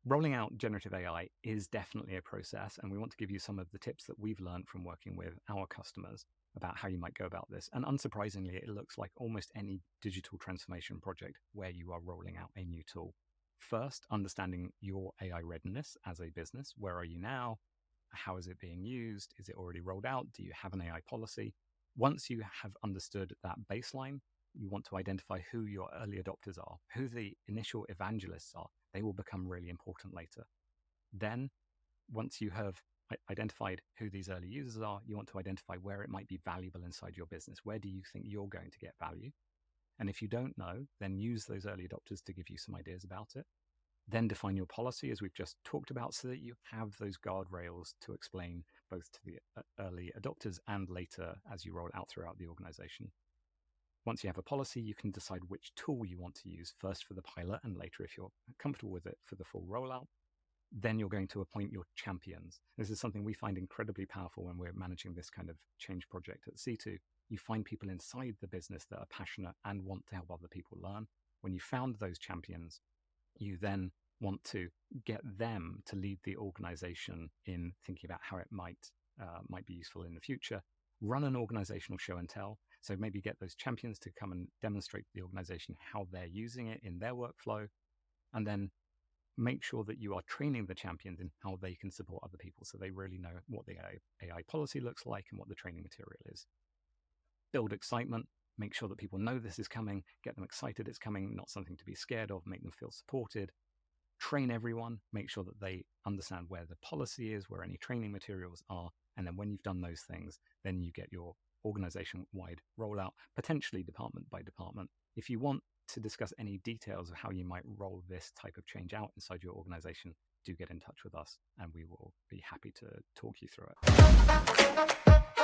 Rolling out generative AI is definitely a process, and we want to give you some of the tips that we've learned from working with our customers about how you might go about this. And unsurprisingly, it looks like almost any digital transformation project where you are rolling out a new tool. First, understanding your AI readiness as a business. Where are you now? How is it being used? Is it already rolled out? Do you have an AI policy? Once you have understood that baseline, you want to identify who your early adopters are, who the initial evangelists are. They will become really important later. Then, once you have identified who these early users are, you want to identify where it might be valuable inside your business. Where do you think you're going to get value? And if you don't know, then use those early adopters to give you some ideas about it. Then define your policy, as we've just talked about, so that you have those guardrails to explain both to the early adopters and later as you roll it out throughout the organization. Once you have a policy, you can decide which tool you want to use, first for the pilot and later, if you're comfortable with it, for the full rollout. Then you're going to appoint your champions. This is something we find incredibly powerful when we're managing this kind of change project at Seeto. You find people inside the business that are passionate and want to help other people learn. When you found those champions, you then want to get them to lead the organization in thinking about how it might be useful in the future. Run an organizational show and tell. So maybe get those champions to come and demonstrate to the organization how they're using it in their workflow, and then make sure that you are training the champions in how they can support other people so they really know what the AI policy looks like and what the training material is. Build excitement. Make sure that people know this is coming. Get them excited it's coming, not something to be scared of. Make them feel supported. Train everyone. Make sure that they understand where the policy is, where any training materials are. And then when you've done those things, then you get your organization-wide rollout, potentially department by department. If you want to discuss any details of how you might roll this type of change out inside your organization, do get in touch with us and we will be happy to talk you through it.